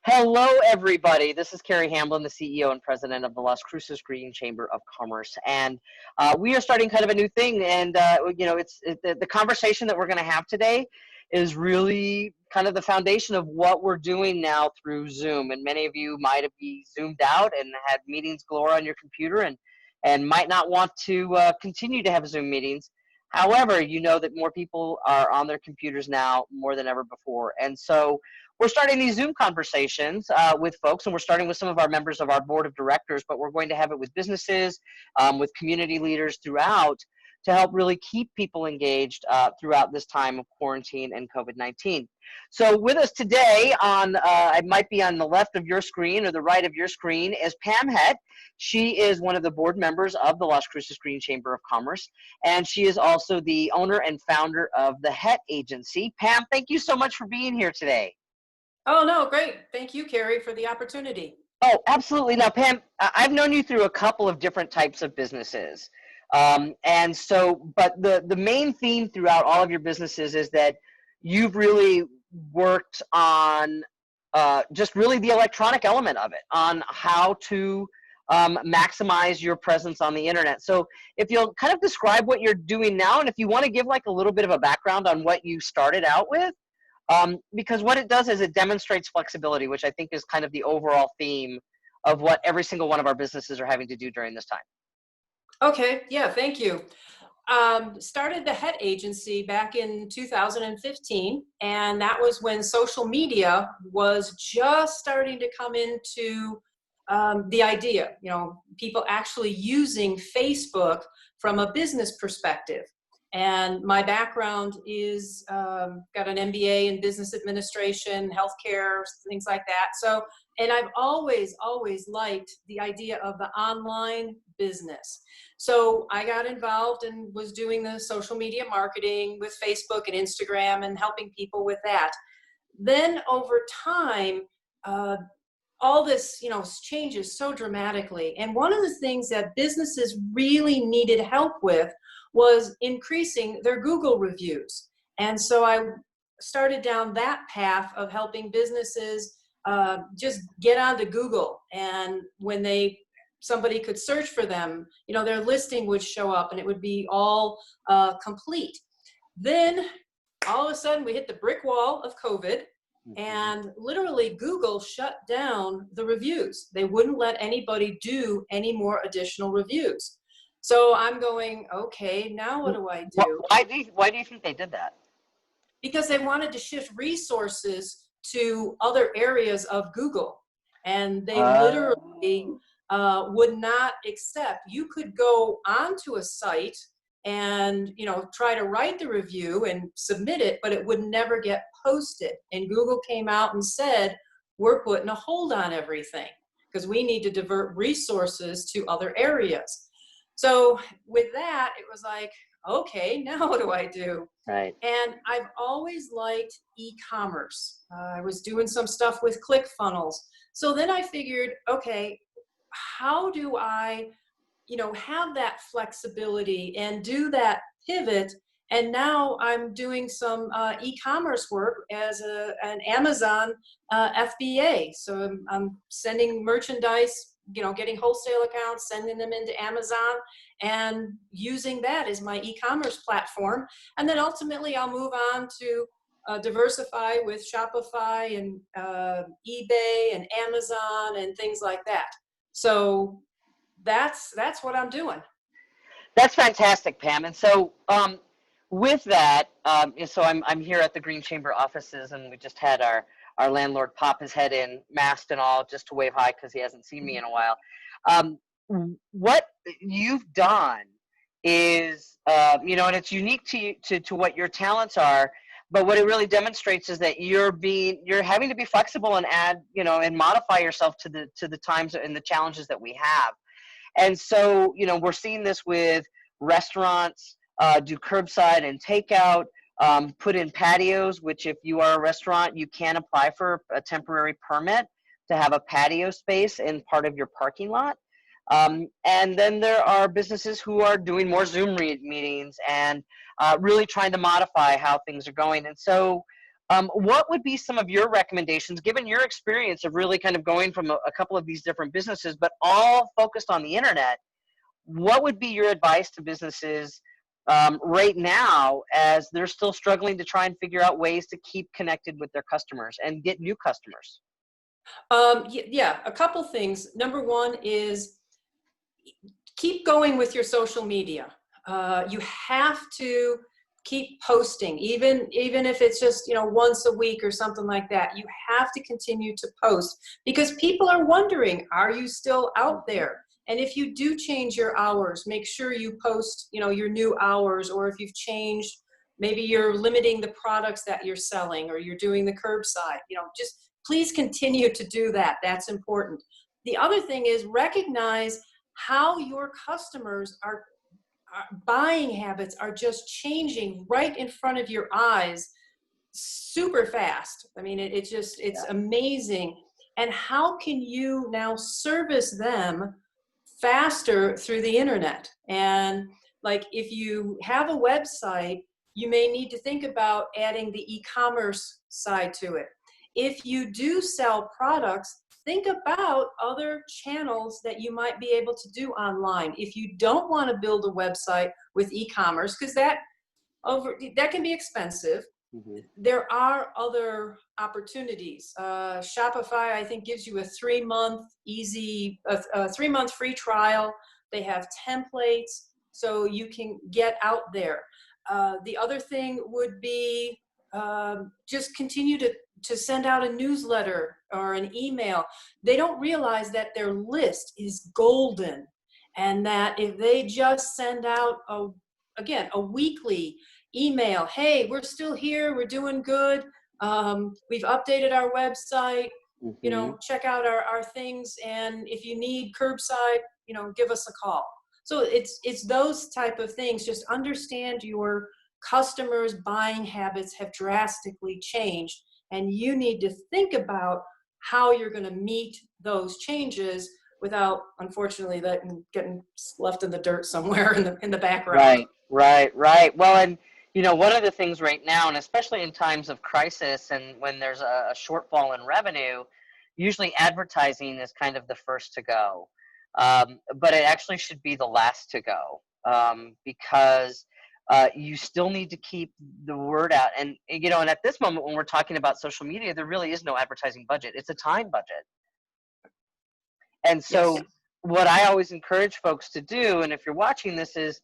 Hello, everybody. This is Carrie Hamblen, the CEO and president of the Las Cruces Green Chamber of Commerce. And we are starting kind of a new thing. And, the conversation that we're going to have today is really kind of the foundation of what we're doing now through Zoom. And many of you might have been Zoomed out and had meetings galore on your computer and might not want to continue to have Zoom meetings. However, you know that more people are on their computers now more than ever before. And so we're starting these Zoom conversations with folks, and we're starting with some of our members of our board of directors, but we're going to have it with businesses, with community leaders throughout to help really keep people engaged throughout this time of quarantine and COVID-19. So with us today it might be on the left of your screen or the right of your screen, is Pam Hett. She is one of the board members of the Las Cruces Green Chamber of Commerce, and she is also the owner and founder of the Hett Agency. Pam, thank you so much for being here today. Oh, no, great. Thank you, Carrie, for the opportunity. Oh, absolutely. Now, Pam, I've known you through a couple of different types of businesses. But the main theme throughout all of your businesses is that you've really worked on just really the electronic element of it, on how to maximize your presence on the internet. So if you'll kind of describe what you're doing now, and if you want to give like a little bit of a background on what you started out with, because what it does is it demonstrates flexibility, which I think is kind of the overall theme of what every single one of our businesses are having to do during this time. Okay, yeah, thank you. Started the Hett Agency back in 2015, and that was when social media was just starting to come into the idea, people actually using Facebook from a business perspective. And my background is got an MBA in business administration, healthcare, things like that. So, and I've always liked the idea of the online business. So I got involved and was doing the social media marketing with Facebook and Instagram and helping people with that. Then over time, all this, changes so dramatically. And one of the things that businesses really needed help with was increasing their Google reviews. And so I started down that path of helping businesses just get onto Google. And when somebody could search for them, their listing would show up and it would be all complete. Then all of a sudden we hit the brick wall of COVID. And literally Google shut down the reviews. They wouldn't let anybody do any more additional reviews. So I'm going, okay, now what do I do? Why do you think they did that? Because they wanted to shift resources to other areas of Google. And they literally would not accept. You could go onto a site and try to write the review and submit it, but it would never get posted. And Google came out and said, we're putting a hold on everything because we need to divert resources to other areas. So with that, it was like, okay, now what do I do? Right. And I've always liked e-commerce. I was doing some stuff with ClickFunnels. So then I figured, okay, how do I have that flexibility and do that pivot? And now I'm doing some e-commerce work as an Amazon FBA. So I'm sending merchandise, getting wholesale accounts, sending them into Amazon and using that as my e-commerce platform. And then ultimately I'll move on to diversify with Shopify and eBay and Amazon and things like that. So that's what I'm doing. That's fantastic, Pam. And so with that, so I'm here at the Green Chamber offices, and we just had our landlord pop his head in, masked and all, just to wave hi because he hasn't seen me in a while. What you've done is, and it's unique to what your talents are, but what it really demonstrates is that you're having to be flexible and add, and modify yourself to the times and the challenges that we have. And so, we're seeing this with restaurants do curbside and takeout, put in patios, which if you are a restaurant, you can apply for a temporary permit to have a patio space in part of your parking lot. And then there are businesses who are doing more Zoom meetings and really trying to modify how things are going. And so What would be some of your recommendations, given your experience of really kind of going from a couple of these different businesses, but all focused on the internet? What would be your advice to businesses right now as they're still struggling to try and figure out ways to keep connected with their customers and get new customers? Yeah, a couple things. Number one is keep going with your social media. You have to keep posting, even if it's just, once a week or something like that. You have to continue to post because people are wondering, are you still out there? And if you do change your hours, make sure you post, your new hours, or if you've changed, maybe you're limiting the products that you're selling or you're doing the curbside, just please continue to do that. That's important. The other thing is recognize how your customers are buying habits are just changing right in front of your eyes super fast. I mean, it's amazing. And how can you now service them faster through the internet? And like, if you have a website, you may need to think about adding the e-commerce side to it. If you do sell products, think about other channels that you might be able to do online. If you don't want to build a website with e-commerce, because that can be expensive, there are other opportunities. Shopify, I think, gives you a 3-month a 3-month free trial. They have templates, so you can get out there. The other thing would be just continue to send out a newsletter or an email. They don't realize that their list is golden, and that if they just send out a weekly email, hey, we're still here, we're doing good, we've updated our website, check out our things, and if you need curbside, give us a call. So it's those type of things. Just understand your customers' buying habits have drastically changed, and you need to think about how you're going to meet those changes without, unfortunately, getting left in the dirt somewhere in the background. Right. Well, and one of the things right now, and especially in times of crisis and when there's a shortfall in revenue, usually advertising is kind of the first to go, but it actually should be the last to go, because you still need to keep the word out. And and at this moment when we're talking about social media, there really is no advertising budget. It's a time budget. And so Yes. what I always encourage folks to do, and if you're watching this, is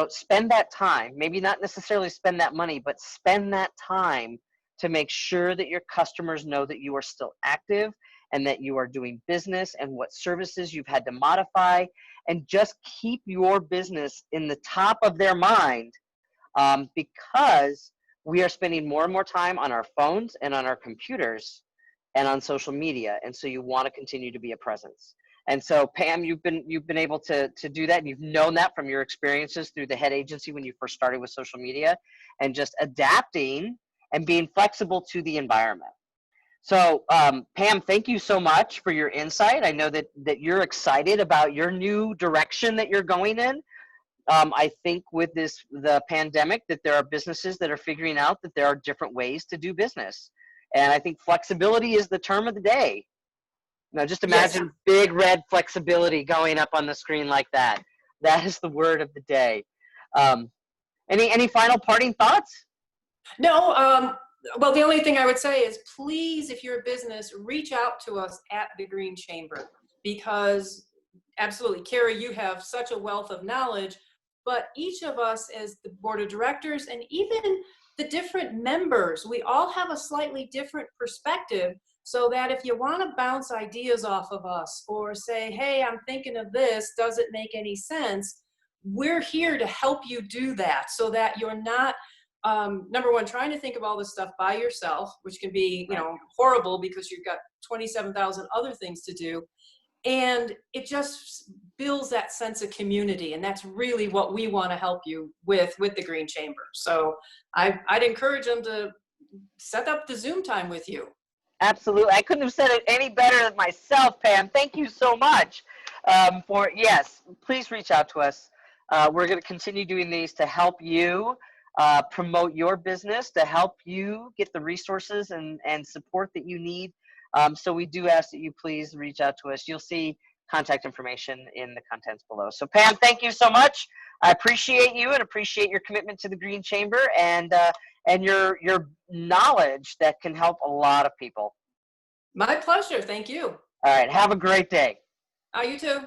spend that time, maybe not necessarily spend that money, but spend that time to make sure that your customers know that you are still active and that you are doing business and what services you've had to modify, and just keep your business in the top of their mind, because we are spending more and more time on our phones and on our computers and on social media, and so you want to continue to be a presence. And so, Pam, you've been able to do that, and you've known that from your experiences through the Hett Agency when you first started with social media, and just adapting and being flexible to the environment. So, Pam, thank you so much for your insight. I know that you're excited about your new direction that you're going in. I think with the pandemic, that there are businesses that are figuring out that there are different ways to do business. And I think flexibility is the term of the day. Now, just imagine big red flexibility going up on the screen like that. That is the word of the day. Any final parting thoughts? No, well, the only thing I would say is, please, if you're a business, reach out to us at the Green Chamber, because absolutely, Carrie, you have such a wealth of knowledge, but each of us as the board of directors and even the different members, we all have a slightly different perspective, so that if you want to bounce ideas off of us or say, hey, I'm thinking of this, does it make any sense? We're here to help you do that, so that you're not, number one, trying to think of all this stuff by yourself, which can be, horrible because you've got 27,000 other things to do. And it just builds that sense of community. And that's really what we want to help you with the Green Chamber. So I'd encourage them to set up the Zoom time with you. Absolutely. I couldn't have said it any better than myself, Pam. Thank you so much. Yes, please reach out to us. We're going to continue doing these to help you promote your business, to help you get the resources and support that you need. So we do ask that you please reach out to us. You'll see contact information in the contents below. So Pam, thank you so much. I appreciate you and appreciate your commitment to the Green Chamber and your knowledge that can help a lot of people. My pleasure. Thank you. All right. Have a great day. You too.